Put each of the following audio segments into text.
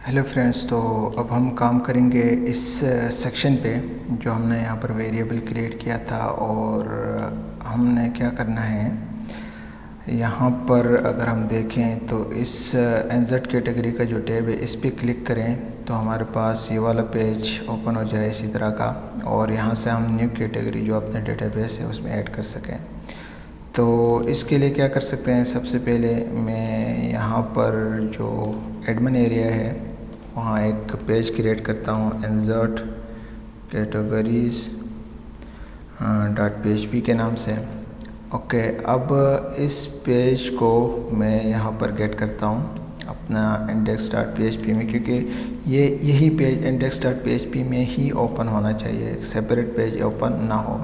Hello friends, तो अब हम काम करेंगे इस सेक्शन पे जो हमने यहाँ पर वेरिएबल क्रिएट किया था। और हमने क्या करना है, यहाँ पर अगर हम देखें तो इस एनजेड कैटेगरी का जो टैब है इस पर क्लिक करें तो हमारे पास ये वाला पेज ओपन हो जाए इसी तरह का। और यहाँ से हम न्यू कैटेगरी जो अपने डेटाबेस है उसमें ऐड कर सकें। तो इसके लिए क्या कर सकते हैं, सबसे पहले मैं यहाँ पर जो एडमिन एरिया है वहाँ एक पेज क्रिएट करता हूँ इंसर्ट कैटेगरीज .php के नाम से। ओके, अब इस पेज को मैं यहाँ पर गेट करता हूँ अपना index.php में, क्योंकि यही पेज index.php में ही ओपन होना चाहिए, एक सेपरेट पेज ओपन ना हो।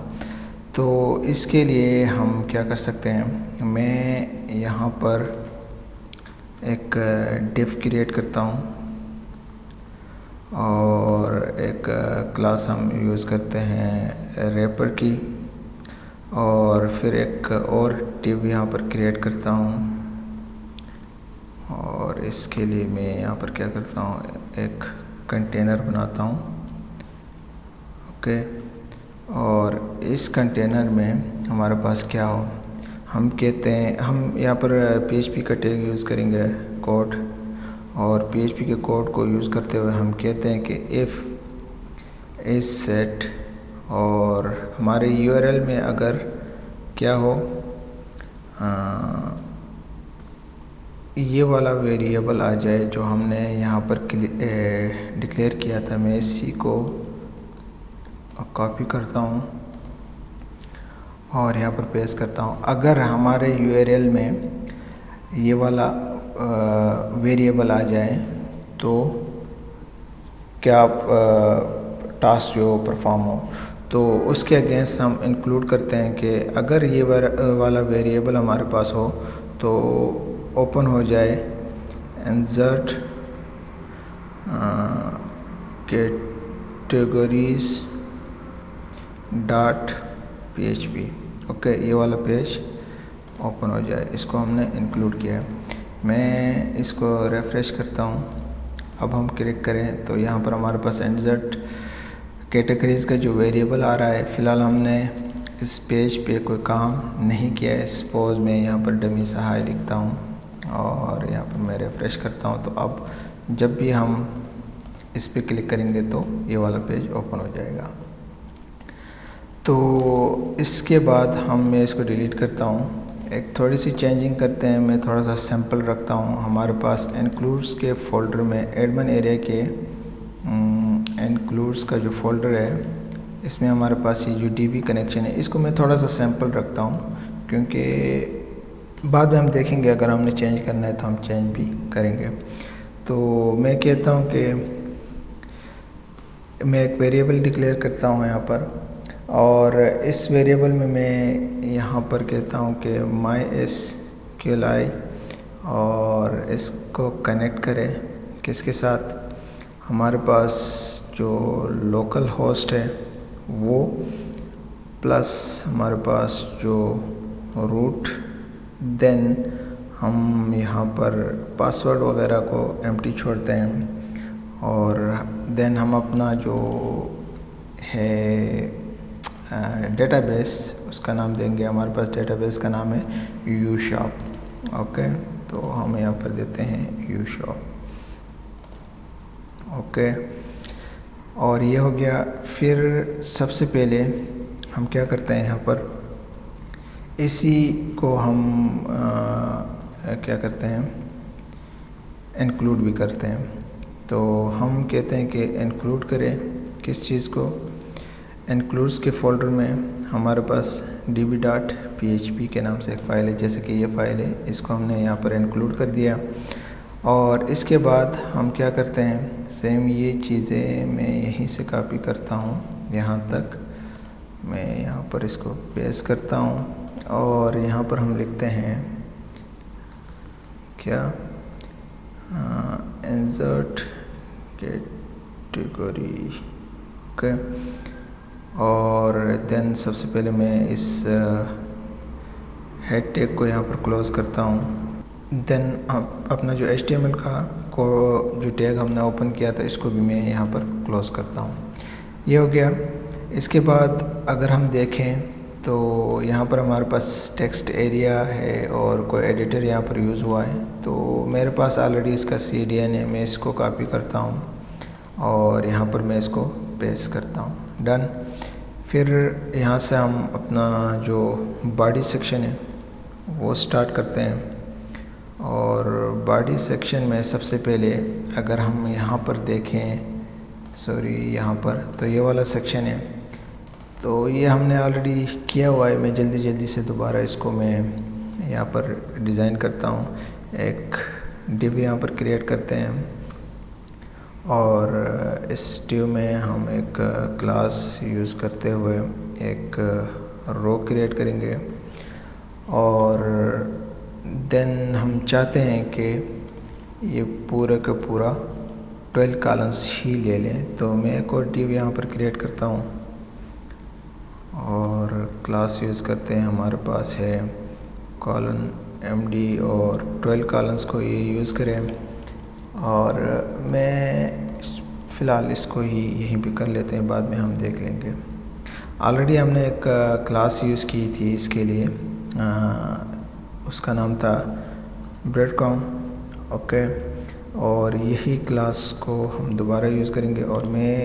तो इसके लिए हम क्या कर सकते हैं, मैं यहाँ पर एक डिफ क्रिएट करता हूँ और एक क्लास हम यूज़ करते हैं रैपर की, और फिर एक और डिव यहाँ पर क्रिएट करता हूँ। और इसके लिए मैं यहाँ पर क्या करता हूँ, एक कंटेनर बनाता हूँ। ओके, और इस कंटेनर में हमारे पास क्या हो, हम कहते हैं हम यहाँ पर PHP का टैग यूज़ करेंगे कोड, और PHP के कोड को यूज़ करते हुए हम कहते हैं कि इफ़ इज सेट, और हमारे URL में अगर क्या हो ये वाला वेरिएबल आ जाए जो हमने यहाँ पर डिक्लेयर किया था। मैं इसी को कॉपी करता हूँ और यहाँ पर पेस्ट करता हूँ। अगर हमारे URL में ये वाला वेरिएबल आ जाए तो क्या टास्क जो परफॉर्म हो, तो उसके अगेंस्ट हम इंक्लूड करते हैं कि अगर ये वाला वेरिएबल हमारे पास हो तो ओपन हो जाए इंसर्ट कैटेगरीज .php। ओके, ये वाला पेज ओपन हो जाए, इसको हमने इंक्लूड किया है। मैं इसको रिफ्रेश करता हूँ। अब हम क्लिक करें तो यहाँ पर हमारे पास इंसर्ट कैटेगरीज़ का जो वेरिएबल आ रहा है, फ़िलहाल हमने इस पेज पे कोई काम नहीं किया है। सपोज मैं यहाँ पर डमी सा हाई लिखता हूँ और यहाँ पर मैं रिफ्रेश करता हूँ, तो अब जब भी हम इस पे क्लिक करेंगे तो ये वाला पेज ओपन हो जाएगा। तो इसके बाद मैं इसको डिलीट करता हूँ, एक थोड़ी सी चेंजिंग करते हैं। मैं थोड़ा सा सैम्पल रखता हूँ। हमारे पास इंक्लूड्स के फोल्डर में एडमिन एरिया के इंक्लूड्स का जो फोल्डर है इसमें हमारे पास ये जो DB कनेक्शन है, इसको मैं थोड़ा सा सैम्पल रखता हूँ, क्योंकि बाद में हम देखेंगे अगर हमने चेंज करना है तो हम चेंज भी करेंगे। तो मैं कहता हूँ कि मैं एक वेरिएबल डिक्लेयर करता हूँ यहाँ पर, और इस वेरिएबल में मैं यहाँ पर कहता हूँ कि MySQLi, और इसको कनेक्ट करें किसके साथ, हमारे पास जो लोकल होस्ट है वो प्लस हमारे पास जो रूट, देन हम यहाँ पर पासवर्ड वगैरह को एम्प्टी छोड़ते हैं, और देन हम अपना जो है डेटाबेस उसका नाम देंगे। हमारे पास डेटाबेस का नाम है ushop। ओके, तो हम यहाँ पर देते हैं ushop। ओके, और ये हो गया। फिर सबसे पहले हम क्या करते हैं, यहाँ पर इसी को हम क्या करते हैं, इंक्लूड भी करते हैं। तो हम कहते हैं कि इंक्लूड करें किस चीज़ को, इंक्लूड्स के फोल्डर में हमारे पास db.php के नाम से एक फ़ाइल है, जैसे कि ये फ़ाइल है, इसको हमने यहाँ पर इंक्लूड कर दिया। और इसके बाद हम क्या करते हैं, सेम ये चीज़ें मैं यहीं से कॉपी करता हूँ, यहाँ तक मैं यहाँ पर इसको पेस्ट करता हूँ, और यहाँ पर हम लिखते हैं क्या, इंसर्ट कैटेगरी। ओके, और देन सबसे पहले मैं इस हेड टैग को यहाँ पर क्लोज़ करता हूँ। देन अपना जो HTML का को जो टैग हमने ओपन किया था इसको भी मैं यहाँ पर क्लोज़ करता हूँ। ये हो गया। इसके बाद अगर हम देखें तो यहाँ पर हमारे पास टेक्स्ट एरिया है और कोई एडिटर यहाँ पर यूज़ हुआ है, तो मेरे पास ऑलरेडी इसका CDN है। मैं इसको कॉपी करता हूँ और यहाँ पर मैं इसको पेस्ट करता हूँ। डन। फिर यहाँ से हम अपना जो बॉडी सेक्शन है वो स्टार्ट करते हैं। और बॉडी सेक्शन में सबसे पहले अगर हम यहाँ पर देखें, यहाँ पर तो ये वाला सेक्शन है, तो ये हमने ऑलरेडी किया हुआ है। मैं जल्दी से दोबारा इसको मैं यहाँ पर डिज़ाइन करता हूँ। एक डिव यहाँ पर क्रिएट करते हैं और इस डिव में हम एक क्लास यूज़ करते हुए एक रो क्रिएट करेंगे। और देन हम चाहते हैं कि ये पूरा का पूरा 12 कॉलम्स ही ले लें, तो मैं एक और डिव यहाँ पर क्रिएट करता हूँ और क्लास यूज़ करते हैं। हमारे पास है कॉलन MD और 12 कॉलम्स को ये यूज़ करें। और मैं फ़िलहाल इसको ही यहीं पे कर लेते हैं, बाद में हम देख लेंगे। ऑलरेडी हमने एक क्लास यूज़ की थी इसके लिए, उसका नाम था breadcrumb। ओके, और यही क्लास को हम दोबारा यूज़ करेंगे और मैं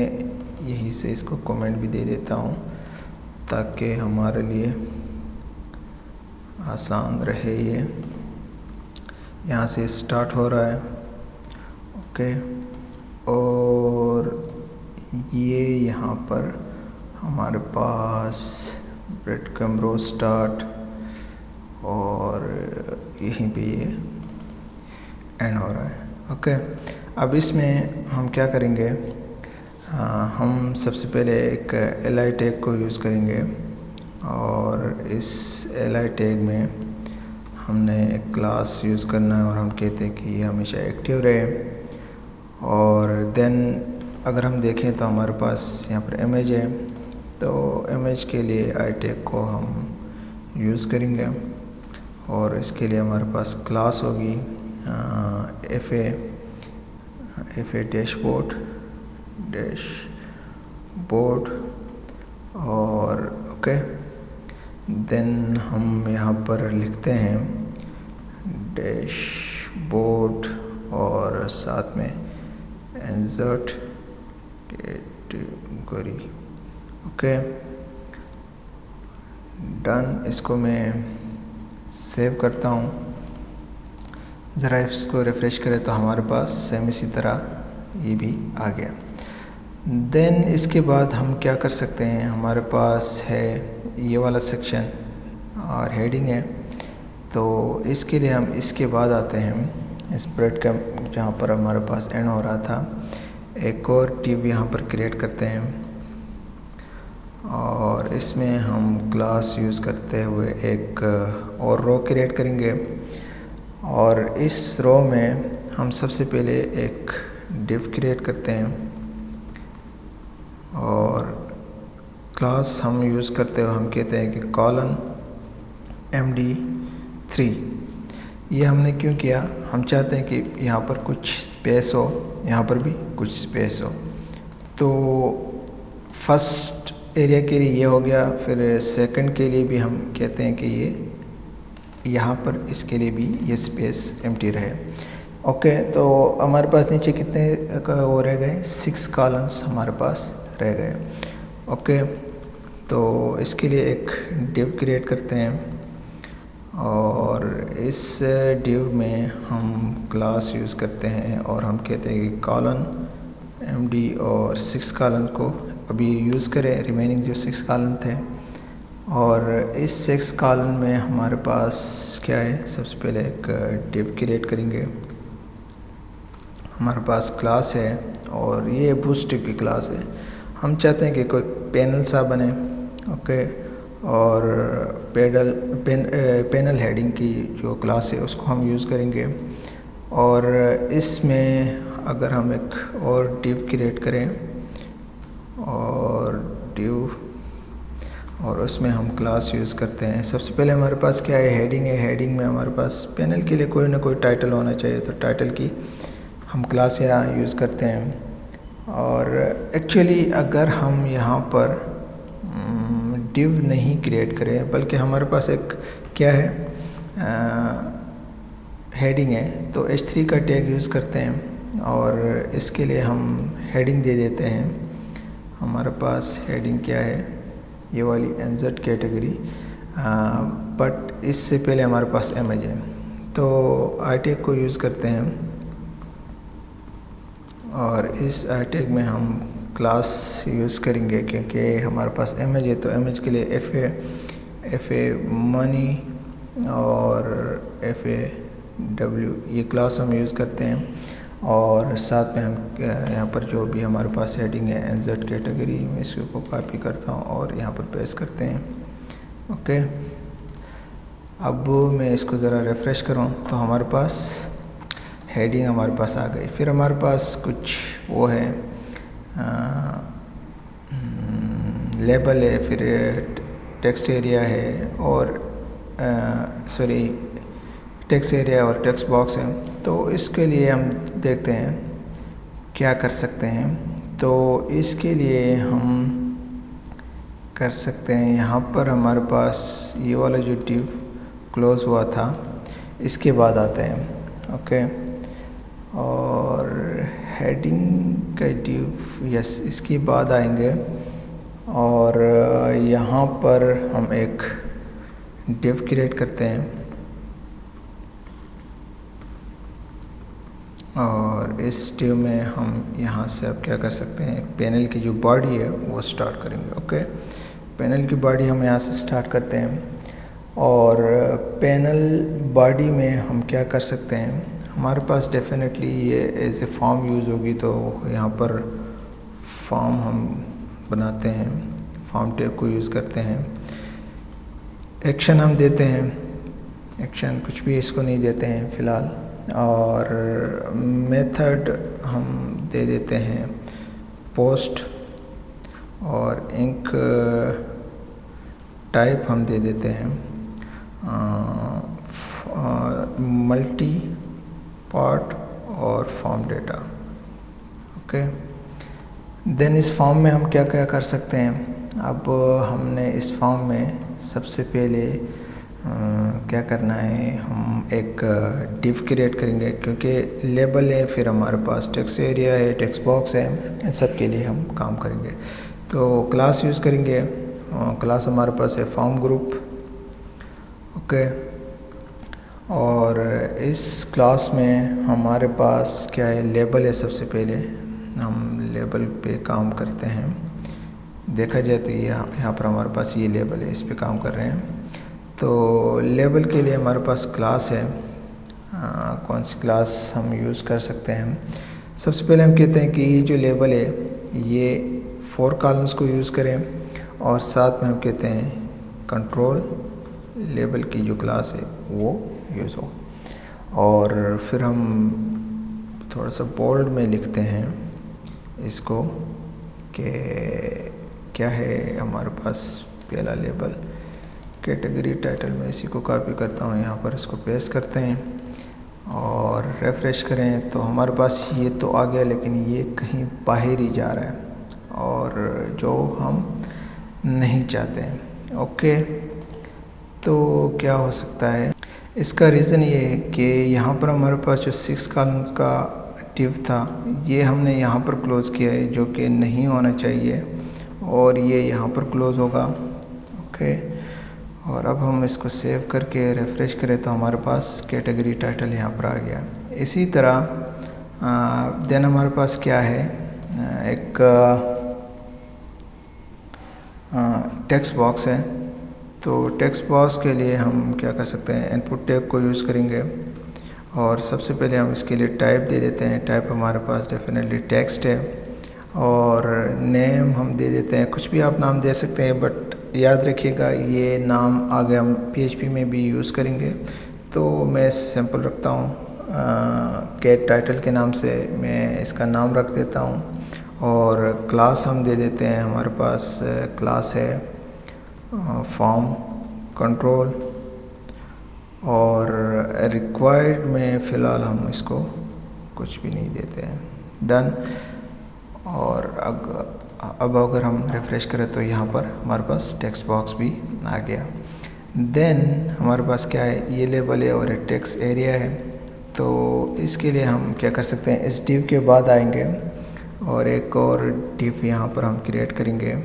यहीं से इसको कमेंट भी दे देता हूँ ताकि हमारे लिए आसान रहे। ये यहाँ से स्टार्ट हो रहा है। ओके, और ये यहाँ पर हमारे पास breadcrumb row स्टार्ट और यहीं पे ये एंड हो रहा है। ओके, अब इसमें हम क्या करेंगे, हम सबसे पहले एक li टैग को यूज़ करेंगे और इस li टैग में हमने एक क्लास यूज़ करना है और हम कहते हैं कि ये हमेशा एक्टिव रहे। और देन अगर हम देखें तो हमारे पास यहाँ पर इमेज है, तो इमेज के लिए आई टैग को हम यूज़ करेंगे और इसके लिए हमारे पास क्लास होगी fa डैशबोर्ड और ओके। देन हम यहाँ पर लिखते हैं डैशबोर्ड और साथ में इंसर्ट कैटेगरी। Okay, done. इसको मैं सेव करता हूँ। ज़रा इसको रिफ़्रेश करें तो हमारे पास सेम इसी तरह ये भी आ गया। देन इसके बाद हम क्या कर सकते हैं, हमारे पास है ये वाला सेक्शन और हेडिंग है, तो इसके लिए हम इसके बाद आते हैं इस breadcrumb जहाँ पर हमारे पास एंड हो रहा था, एक और डिव यहाँ पर क्रिएट करते हैं और इसमें हम क्लास यूज़ करते हुए एक और रो क्रिएट करेंगे। और इस रो में हम सबसे पहले एक डिव क्रिएट करते हैं और क्लास हम यूज़ करते हुए हम कहते हैं कि कॉलन MD3। ये हमने क्यों किया, हम चाहते हैं कि यहाँ पर कुछ स्पेस हो, यहाँ पर भी कुछ स्पेस हो। तो फर्स्ट एरिया के लिए ये हो गया, फिर सेकंड के लिए भी हम कहते हैं कि ये यहाँ पर इसके लिए भी ये स्पेस एम्प्टी रहे। ओके, तो हमारे पास नीचे कितने वो रह गए, 6 कॉलम्स हमारे पास रह गए। ओके, तो इसके लिए एक डिव क्रिएट करते हैं और इस डिव में हम क्लास यूज़ करते हैं और हम कहते हैं कि कॉलन MD और 6 कॉलन को अभी यूज़ करें, रिमेनिंग जो 6 कॉलन थे। और इस 6 कॉलन में हमारे पास क्या है, सबसे पहले एक डिव क्रिएट करेंगे। हमारे पास क्लास है और ये बूटस्ट्रैप की क्लास है। हम चाहते हैं कि कोई पैनल सा बने। ओके, और पैनल हेडिंग की जो क्लास है उसको हम यूज़ करेंगे। और इसमें अगर हम एक और डिव क्रिएट करें और डिव और उसमें हम क्लास यूज़ करते हैं। सबसे पहले हमारे पास क्या है, हेडिंग है। हेडिंग में हमारे पास पैनल के लिए कोई ना कोई टाइटल होना चाहिए, तो टाइटल की हम क्लास यहाँ यूज़ करते हैं। और एक्चुअली अगर हम यहाँ पर डिव नहीं क्रिएट करें, बल्कि हमारे पास एक क्या है, हेडिंग है, तो H3 का टैग यूज़ करते हैं और इसके लिए हम हेडिंग दे देते हैं। हमारे पास हेडिंग क्या है, ये वाली NZ कैटेगरी, बट इससे पहले हमारे पास इमेज है, तो आई टैग को यूज़ करते हैं और इस आई टैग में हम क्लास यूज़ करेंगे, क्योंकि हमारे पास इमेज है। तो इमेज के लिए FA मनी और FAW ये क्लास हम यूज़ करते हैं। और साथ में हम यहाँ पर जो भी हमारे पास हेडिंग है NZ कैटेगरी, मैं इसको कॉपी करता हूँ और यहाँ पर पेस्ट करते हैं। ओके, अब मैं इसको ज़रा रिफ़्रेश करूँ तो हमारे पास हेडिंग हमारे पास आ गई। फिर हमारे पास कुछ वो है, लेबल है, फिर टेक्स्ट एरिया है और सॉरी टेक्स्ट एरिया और टेक्स्ट बॉक्स है। तो इसके लिए हम देखते हैं क्या कर सकते हैं। तो इसके लिए हम कर सकते हैं, यहाँ पर हमारे पास ये वाला जो डिव क्लोज हुआ था इसके बाद आते हैं। ओके, और हेडिंग का डिव यस इसके बाद आएंगे और यहाँ पर हम एक डिव क्रिएट करते हैं और इस डिव में हम यहाँ से अब क्या कर सकते हैं, पैनल की जो बॉडी है वो स्टार्ट करेंगे। ओके, पैनल की बॉडी हम यहाँ से स्टार्ट करते हैं और पैनल बॉडी में हम क्या कर सकते हैं, हमारे पास डेफिनेटली ये एज ए फॉर्म यूज़ होगी, तो यहाँ पर फॉर्म हम बनाते हैं, फॉर्म टैग को यूज़ करते हैं। एक्शन हम देते हैं, एक्शन कुछ भी इसको नहीं देते हैं फ़िलहाल, और मेथड हम दे देते हैं पोस्ट, और इंक टाइप हम दे देते हैं मल्टी पार्ट और फॉर्म डेटा। ओके, देन इस फॉर्म में हम क्या क्या कर सकते हैं। अब हमने इस फॉर्म में सबसे पहले क्या करना है, हम एक डिव क्रिएट करेंगे, क्योंकि लेबल है, फिर हमारे पास टेक्स्ट एरिया है, टेक्स्ट बॉक्स है, इन सब के लिए हम काम करेंगे। तो क्लास यूज़ करेंगे, क्लास हमारे पास है फॉर्म ग्रुप। ओके, और इस क्लास में हमारे पास क्या है, लेबल है। सबसे पहले हम लेबल पे काम करते हैं। देखा जाए तो यहाँ पर हमारे पास ये लेबल है, इस पे काम कर रहे हैं। तो लेबल के लिए हमारे पास क्लास है, कौन सी क्लास हम यूज़ कर सकते हैं। सबसे पहले हम कहते हैं कि ये जो लेबल है ये 4 कॉलम्स को यूज़ करें, और साथ में हम कहते हैं कंट्रोल लेबल की जो क्लास है वो यूज़ हो। और फिर हम थोड़ा सा बोल्ड में लिखते हैं इसको कि क्या है हमारे पास पहला लेबल, कैटेगरी टाइटल में इसी को कॉपी करता हूँ, यहाँ पर इसको पेस्ट करते हैं और रिफ़्रेश करें तो हमारे पास ये तो आ गया, लेकिन ये कहीं बाहर ही जा रहा है और जो हम नहीं चाहते हैं। ओके, तो क्या हो सकता है, इसका रीज़न ये है कि यहाँ पर हमारे पास जो 6 कॉलम्स का डिव था ये हमने यहाँ पर क्लोज़ किया है, जो कि नहीं होना चाहिए, और ये यहाँ पर क्लोज़ होगा। ओके, और अब हम इसको सेव करके रिफ़्रेश करें तो हमारे पास कैटेगरी टाइटल यहाँ पर आ गया। इसी तरह देन हमारे पास क्या है, एक टेक्स्ट बॉक्स है। तो टेक्स्ट बॉक्स के लिए हम क्या कर सकते हैं, इनपुट टैग को यूज़ करेंगे और सबसे पहले हम इसके लिए टाइप दे देते हैं। टाइप हमारे पास डेफिनेटली टेक्स्ट है, और नेम हम दे देते हैं, कुछ भी आप नाम दे सकते हैं, बट याद रखिएगा ये नाम आगे हम PHP में भी यूज़ करेंगे। तो मैं सिंपल रखता हूँ, कैट टाइटल के नाम से मैं इसका नाम रख देता हूँ, और क्लास हम दे देते हैं, हमारे पास क्लास है फॉर्म कंट्रोल, और रिक्वायर्ड में फ़िलहाल हम इसको कुछ भी नहीं देते हैं, डन। और अब अगर हम रिफ़्रेश करें तो यहाँ पर हमारे पास टेक्स्ट बॉक्स भी आ गया। देन हमारे पास क्या है, ये लेबल है और ये टेक्स्ट एरिया है। तो इसके लिए हम क्या कर सकते हैं, इस डिव के बाद आएंगे और एक और डिव यहाँ पर हम क्रिएट करेंगे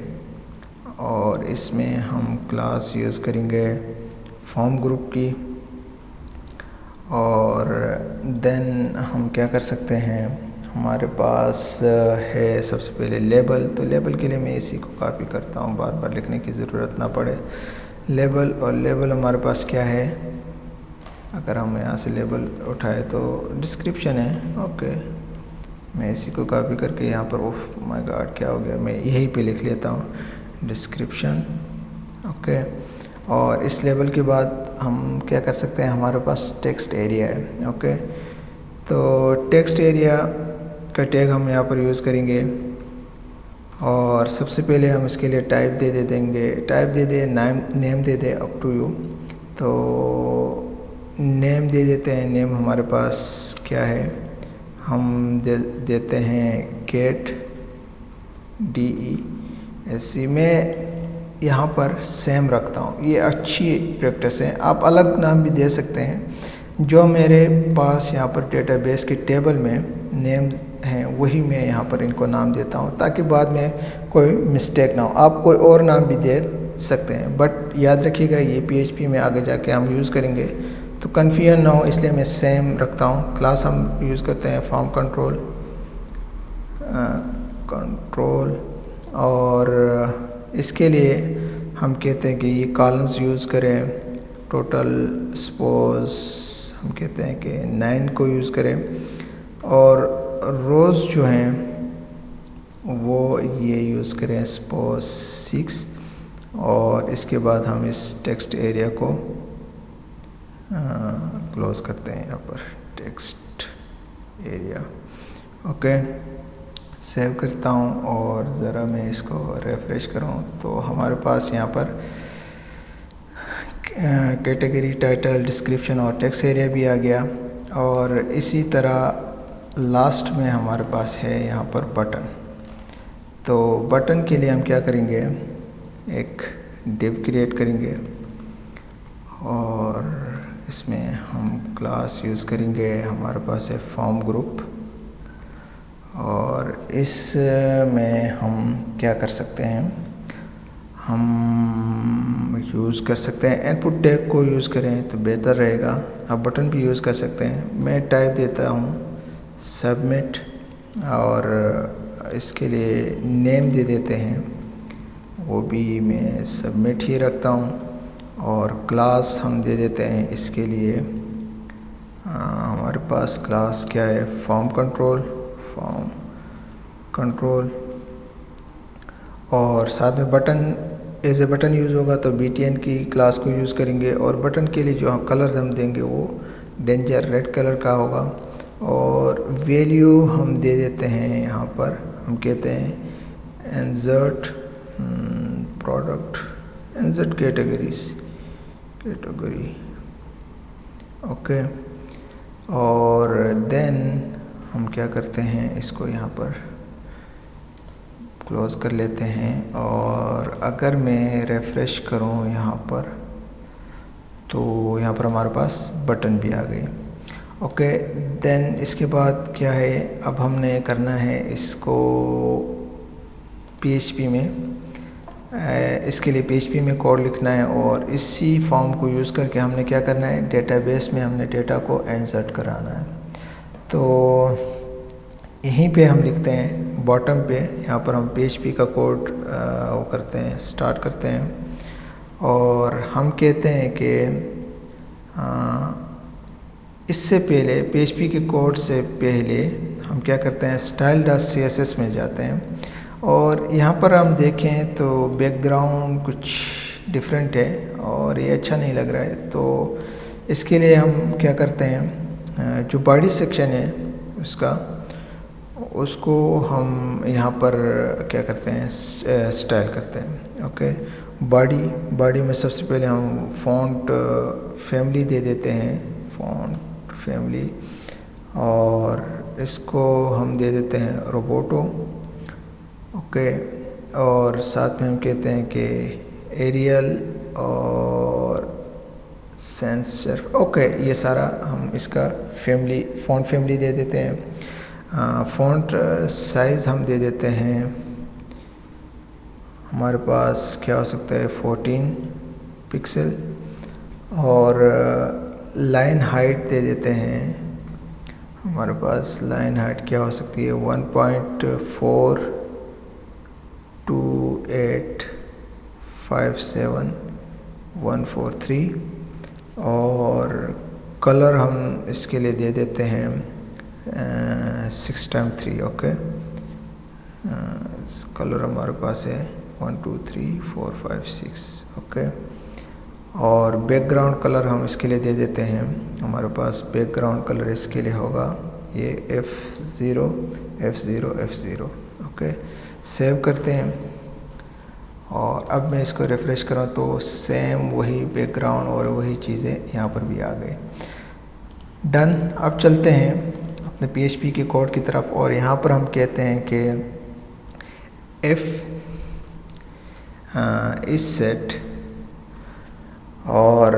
और इसमें हम क्लास यूज़ करेंगे फॉर्म ग्रुप की। और देन हम क्या कर सकते हैं, हमारे पास है सबसे पहले लेबल। तो लेबल के लिए मैं इसी को कॉपी करता हूँ, बार बार लिखने की ज़रूरत ना पड़े। लेबल, और लेबल हमारे पास क्या है, अगर हम यहाँ से लेबल उठाए तो डिस्क्रिप्शन है। ओके, मैं इसी को कॉपी करके यहाँ पर, ओह माय गॉड क्या हो गया, मैं यहीं पे लिख लेता हूँ डिस्क्रिप्शन। ओके, और इस लेबल के बाद हम क्या कर सकते हैं, हमारे पास टेक्स्ट एरिया है। ओके, तो टेक्स्ट एरिया का टैग हम यहाँ पर यूज़ करेंगे और सबसे पहले हम इसके लिए टाइप दे देंगे, टाइप दे दे, नेम दे दे, अप टू यू। तो नेम दे देते हैं, नेम हमारे पास क्या है, हम देते हैं गेट DESC। मैं यहाँ पर सेम रखता हूँ, ये अच्छी प्रैक्टिस है। आप अलग नाम भी दे सकते हैं, जो मेरे पास यहाँ पर डेटाबेस के टेबल में नेम हैं वही मैं यहाँ पर इनको नाम देता हूँ, ताकि बाद में कोई मिस्टेक ना हो। आप कोई और नाम भी दे सकते हैं, बट याद रखिएगा ये PHP में आगे जाके हम यूज़ करेंगे तो कन्फ्यूजन ना हो, इसलिए मैं सेम रखता हूँ। क्लास हम यूज़ करते हैं फॉर्म कंट्रोल, और इसके लिए हम कहते हैं कि ये कॉलम्स यूज़ करें। टोटल सपोज हम कहते हैं कि 9 को यूज़ करें, और रोज़ जो हैं वो ये यूज़ करें सपोज 6। और इसके बाद हम इस टेक्स्ट एरिया को क्लोज करते हैं, यहाँ पर टेक्स्ट एरिया। ओके, सेव करता हूँ और ज़रा मैं इसको रिफ्रेश करूँ तो हमारे पास यहाँ पर कैटेगरी, टाइटल, डिस्क्रिप्शन और टेक्स्ट एरिया भी आ गया। और इसी तरह लास्ट में हमारे पास है यहाँ पर बटन। तो बटन के लिए हम क्या करेंगे, एक डिव क्रिएट करेंगे और इसमें हम क्लास यूज़ करेंगे, हमारे पास है फॉर्म ग्रुप। और इसमें हम क्या कर सकते हैं, हम यूज़ कर सकते हैं इनपुट टैग को यूज़ करें तो बेहतर रहेगा। आप बटन भी यूज़ कर सकते हैं। मैं टाइप देता हूँ सबमिट, और इसके लिए नेम दे देते हैं, वो भी मैं सबमिट ही रखता हूँ। और क्लास हम दे देते हैं, इसके लिए हमारे पास क्लास क्या है, फॉर्म कंट्रोल। और साथ में button, as a button use होगा तो BTN की क्लास को यूज़ करेंगे। और बटन के लिए जो कलर हम देंगे वो डेंजर रेड कलर का होगा। और वैल्यू हम दे देते हैं, यहाँ पर हम कहते हैं insert product, insert category. Okay, और देन हम क्या करते हैं, इसको यहाँ पर क्लोज़ कर लेते हैं। और अगर मैं रिफ़्रेश करूँ यहाँ पर तो यहाँ पर हमारे पास बटन भी आ गई। ओके, देन इसके बाद क्या है, अब हमने करना है इसको PHP में, इसके लिए PHP में कोड लिखना है। और इसी फॉर्म को यूज़ करके हमने क्या करना है, डेटाबेस में हमने डेटा को इंसर्ट कराना है। तो यहीं पे हम लिखते हैं बॉटम पे, यहाँ पर हम PHP का कोड वो करते हैं, स्टार्ट करते हैं। और हम कहते हैं कि इससे पहले PHP के कोड से पहले हम क्या करते हैं, style.css में जाते हैं। और यहाँ पर हम देखें तो बैकग्राउंड कुछ डिफरेंट है और ये अच्छा नहीं लग रहा है। तो इसके लिए हम क्या करते हैं, जो बॉडी सेक्शन है उसको हम यहाँ पर क्या करते हैं, स्टाइल करते हैं। ओके। बॉडी बॉडी में सबसे पहले हम फ़ॉन्ट फैमिली दे देते हैं, फ़ॉन्ट फैमिली, और इसको हम दे देते हैं रोबोटो। ओके। और साथ में हम कहते हैं कि एरियल और सेंसर। ओके, ये सारा हम इसका फैमिली फ़ॉन्ट फैमिली दे देते हैं। फ़ॉन्ट साइज़ हम दे देते हैं, हमारे पास क्या हो सकता है 14 पिक्सल। और लाइन हाइट दे देते हैं, हमारे पास लाइन हाइट क्या हो सकती है 1.42857143। और कलर हम इसके लिए दे देते हैं 6x3। ओके। कलर हमारे पास है 1 2 3 4 5 6। ओके। और बैकग्राउंड कलर हम इसके लिए दे देते हैं, हमारे पास बैकग्राउंड कलर इसके लिए होगा ये F0 F0 F0। Okay, save करते हैं। और अब मैं इसको रिफ़्रेश करूँ तो सेम वही बैकग्राउंड और वही चीज़ें यहाँ पर भी आ गए। डन। अब चलते हैं अपने PHP के कोड की तरफ, और यहाँ पर हम कहते हैं कि F इज सेट, और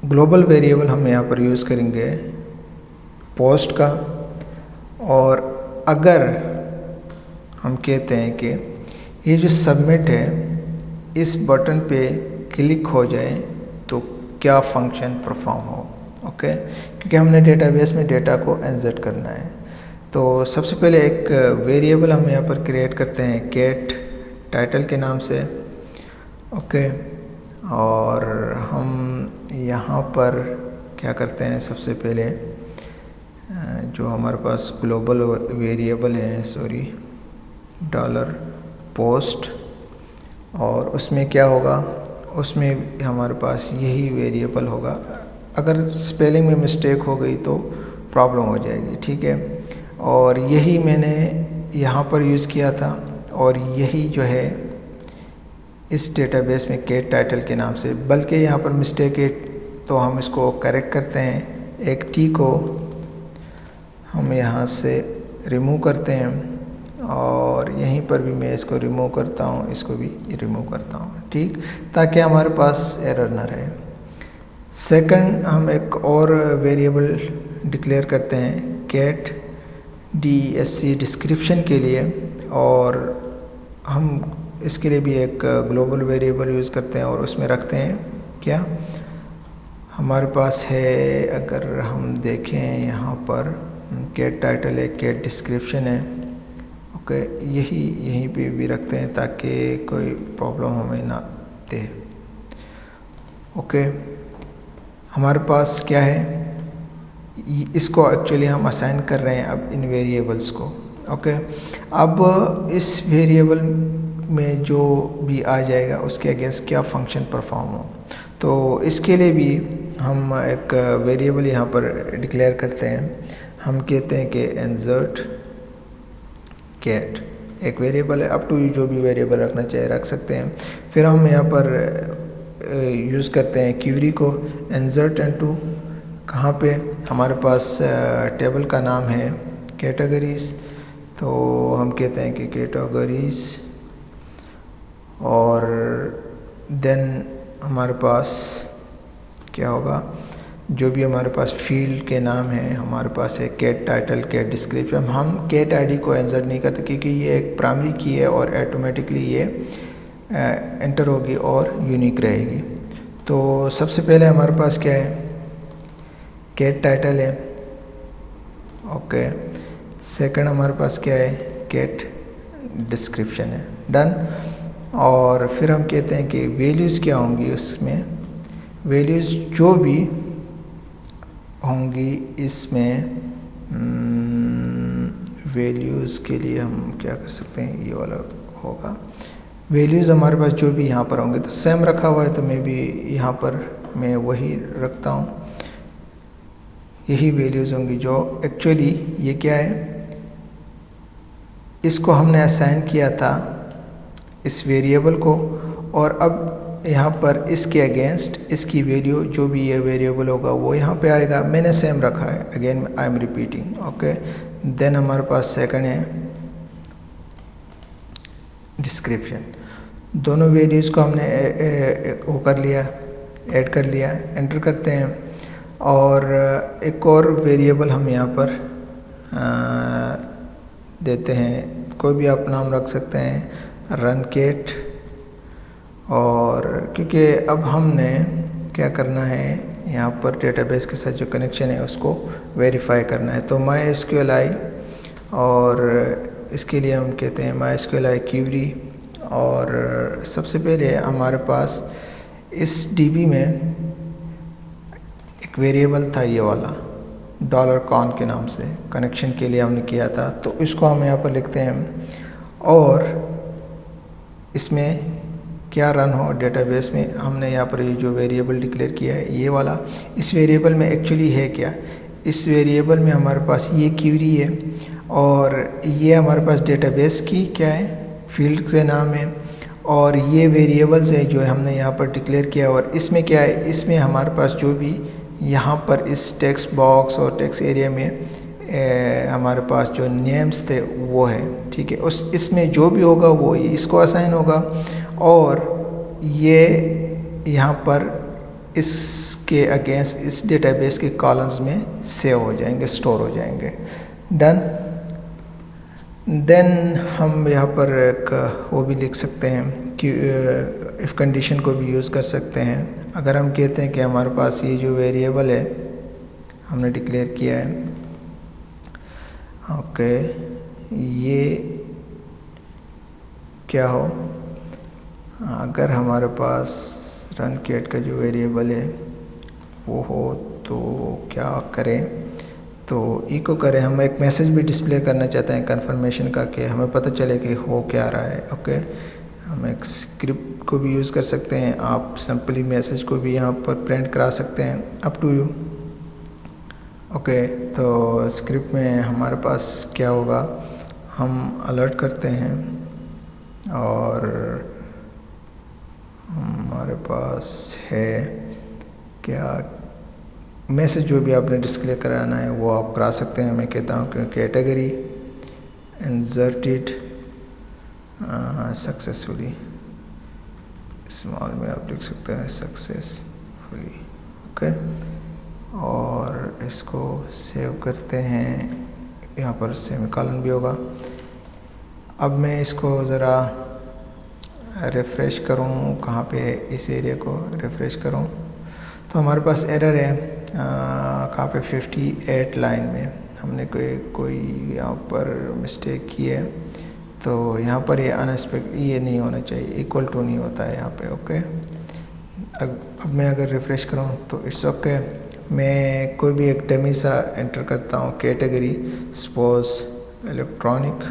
ग्लोबल वेरिएबल हम यहाँ पर यूज़ करेंगे पोस्ट का। और अगर हम कहते हैं कि ये जो सबमिट है इस बटन पे क्लिक हो जाए तो क्या फंक्शन परफॉर्म हो। ओके, क्योंकि हमने डेटाबेस में डेटा को इंसर्ट करना है। तो सबसे पहले एक वेरिएबल हम यहाँ पर क्रिएट करते हैं गेट टाइटल के नाम से। ओके, और हम यहाँ पर क्या करते हैं, सबसे पहले जो हमारे पास ग्लोबल वेरिएबल है, सॉरी, डॉलर पोस्ट, और उसमें क्या होगा, उसमें हमारे पास यही वेरिएबल होगा। अगर स्पेलिंग में मिस्टेक हो गई तो प्रॉब्लम हो जाएगी, ठीक है। और यही मैंने यहाँ पर यूज़ किया था, और यही जो है इस डेटाबेस में गेट टाइटल के नाम से, बल्कि यहाँ पर मिस्टेक है तो हम इसको करेक्ट करते हैं। एक टी को हम यहाँ से रिमूव करते हैं, और यहीं पर भी मैं इसको रिमूव करता हूँ, इसको भी रिमूव करता हूँ, ठीक, ताकि हमारे पास एरर ना रहे। सेकंड, हम एक और वेरिएबल डिक्लेयर करते हैं गेट DSC डिस्क्रिप्शन के लिए, और हम इसके लिए भी एक ग्लोबल वेरिएबल यूज़ करते हैं, और उसमें रखते हैं क्या हमारे पास है, अगर हम देखें यहाँ पर गेट टाइटल है, गेट डिस्क्रिप्शन है। ओके, यहीं पे भी रखते हैं ताकि कोई प्रॉब्लम हमें ना दे। ओके, हमारे पास क्या है, इसको एक्चुअली हम असाइन कर रहे हैं अब इन वेरिएबल्स को। ओके, अब इस वेरिएबल में जो भी आ जाएगा उसके अगेंस्ट क्या फंक्शन परफॉर्म हो, तो इसके लिए भी हम एक वेरिएबल यहाँ पर डिक्लेयर करते हैं। हम कहते हैं कि इंसर्ट गेट, एक वेरिएबल है, अप टू जो भी वेरिएबल रखना चाहे रख सकते हैं। फिर हम यहाँ पर यूज़ करते हैं क्वेरी को, इंसर्ट इनटू, कहाँ पे, हमारे पास टेबल का नाम है कैटेगरीज, तो हम कहते हैं कि कैटेगरीज, और देन हमारे पास क्या होगा, जो भी हमारे पास फील्ड के नाम है, हमारे पास है गेट टाइटल, गेट डिस्क्रिप्शन। हम गेट आईडी को इंसर्ट नहीं करते क्योंकि ये एक प्राइमरी की है और ऑटोमेटिकली ये एंटर होगी और यूनिक रहेगी। तो सबसे पहले हमारे पास क्या है, गेट टाइटल है। ओके, सेकंड हमारे पास क्या है, गेट डिस्क्रिप्शन है। डन। और फिर हम कहते हैं कि वैल्यूज़ क्या होंगी, उसमें वैल्यूज़ जो भी होंगी इसमें, वैल्यूज़ के लिए हम क्या कर सकते हैं, ये वाला होगा। वैल्यूज़ हमारे पास जो भी यहाँ पर होंगे, तो सेम रखा हुआ है तो मैं भी यहाँ पर मैं वही रखता हूँ, यही वैल्यूज़ होंगी जो एक्चुअली ये क्या है, इसको हमने असाइन किया था इस वेरिएबल को, और अब यहाँ पर इसके अगेंस्ट इसकी वैल्यू जो भी ये वेरिएबल होगा वो यहाँ पे आएगा। मैंने सेम रखा है, again I am repeating. Okay, then हमारे पास सेकंड है डिस्क्रिप्शन। दोनों वैल्यूज़ को हमने वो कर लिया, ऐड कर लिया, एंटर करते हैं। और एक और वेरिएबल हम यहाँ पर देते हैं, कोई भी आप नाम रख सकते हैं, रन केट। और क्योंकि अब हमने क्या करना है, यहाँ पर डेटाबेस के साथ जो कनेक्शन है उसको वेरीफाई करना है। तो MySQLi, और इसके लिए हम कहते हैं MySQLi क्यूरी। और सबसे पहले हमारे पास इस DB में एक वेरिएबल था, ये वाला $con के नाम से, कनेक्शन के लिए हमने किया था। तो इसको हम यहाँ पर लिखते हैं, और इसमें क्या रन हो डेटाबेस में, हमने यहाँ पर ये जो वेरिएबल डिक्लेयर किया है ये वाला। इस वेरिएबल में एक्चुअली है क्या, इस वेरिएबल में हमारे पास ये क्यूरी है, और ये हमारे पास डेटाबेस की क्या है, फील्ड के नाम है, और ये वेरिएबल्स है जो हमने यहाँ पर डिक्लेयर किया। और इसमें क्या है, इसमें हमारे पास जो भी यहाँ पर इस टेक्स्ट बॉक्स और टेक्स्ट एरिया में हमारे पास जो नेम्स थे वो है, ठीक है। उस इसमें जो भी होगा वो इसको असाइन होगा, और ये यहाँ पर इसके अगेंस्ट इस डेटाबेस के कॉलम्स में सेव हो जाएंगे, स्टोर हो जाएंगे। डन। देन हम यहाँ पर एक वो भी लिख सकते हैं कि इफ़ कंडीशन को भी यूज़ कर सकते हैं। अगर हम कहते हैं कि हमारे पास ये जो वेरिएबल है हमने डिक्लेयर किया है, ओके, ये क्या हो, अगर हमारे पास रन केट का जो वेरिएबल है वो हो तो क्या करें, तो इको करें। हम एक मैसेज भी डिस्प्ले करना चाहते हैं कन्फर्मेशन का, कि हमें पता चले कि हो क्या रहा है। ओके, हम एक स्क्रिप्ट को भी यूज़ कर सकते हैं, आप सिंपली मैसेज को भी यहाँ पर प्रिंट करा सकते हैं, अप टू यू। ओके, तो स्क्रिप्ट में हमारे पास क्या होगा, हम अलर्ट करते हैं, और हमारे पास है क्या, मैसेज जो भी आपने डिस्प्ले कराना है वो आप करा सकते हैं। मैं कहता हूँ कि कैटेगरी इंसर्टेड सक्सेसफुली, स्मॉल में आप लिख सकते हैं सक्सेसफुली। ओके, और इसको सेव करते हैं, यहाँ पर सेमीकोलन भी होगा। अब मैं इसको ज़रा रिफ़्रेश करूँ, कहाँ पे है, इस एरिया को रिफ़्रेश करूँ तो हमारे पास एरर है कहाँ पे, 58 लाइन में हमने कोई यहाँ पर मिस्टेक की है। तो यहाँ पर ये अनएक्सपेक्ट ये नहीं होना चाहिए, इक्वल टू नहीं होता है यहाँ पे। ओके, अब मैं अगर रिफ़्रेश करूँ तो इट्स ओके। मैं कोई भी एक डमी सा एंटर करता हूँ, कैटेगरी सपोज इलेक्ट्रॉनिक्स,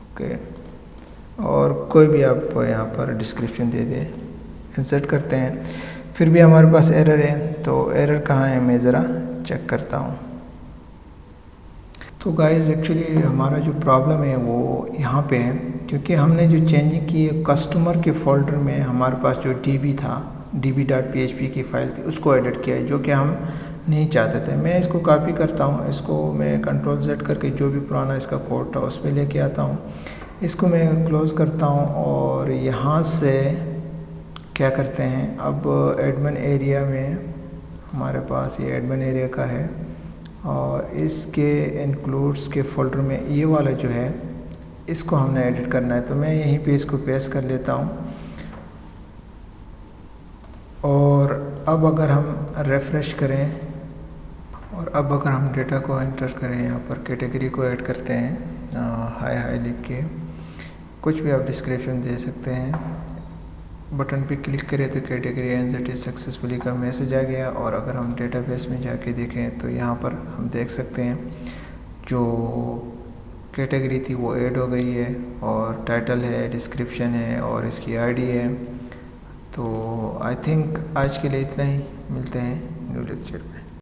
ओके, और कोई भी आप यहाँ पर डिस्क्रिप्शन दे दे, इंसर्ट करते हैं। फिर भी हमारे पास एरर है, तो एरर कहाँ है मैं ज़रा चेक करता हूँ। तो गाइस एक्चुअली हमारा जो प्रॉब्लम है वो यहाँ पे है, क्योंकि हमने जो चेंजिंग की है कस्टमर के फोल्डर में हमारे पास जो DB था, db.php की फ़ाइल थी, उसको एडिट किया है, जो कि हम नहीं चाहते थे। मैं इसको कॉपी करता हूँ, इसको मैं Ctrl+Z करके जो भी पुराना इसका कोड था उस पर लेके आता हूँ, इसको मैं क्लोज़ करता हूँ। और यहाँ से क्या करते हैं, अब एडमिन एरिया में हमारे पास ये एडमिन एरिया का है, और इसके इंक्लूड्स के फोल्डर में ये वाला जो है इसको हमने एडिट करना है। तो मैं यहीं पे इसको पेस्ट कर लेता हूँ। और अब अगर हम रिफ़्रेश करें, और अब अगर हम डेटा को एंटर करें, यहाँ पर कैटेगरी को ऐड करते हैं, हाय हाय लिख के, कुछ भी आप डिस्क्रिप्शन दे सकते हैं। बटन पे क्लिक करें तो कैटेगरी एंजर्टेड सक्सेसफुली का मैसेज आ गया। और अगर हम डेटाबेस में जाके देखें तो यहाँ पर हम देख सकते हैं जो कैटेगरी थी वो ऐड हो गई है, और टाइटल है, डिस्क्रिप्शन है, और इसकी आईडी है। तो आई थिंक आज के लिए इतना ही, मिलते हैं न्यू लेक्चर में।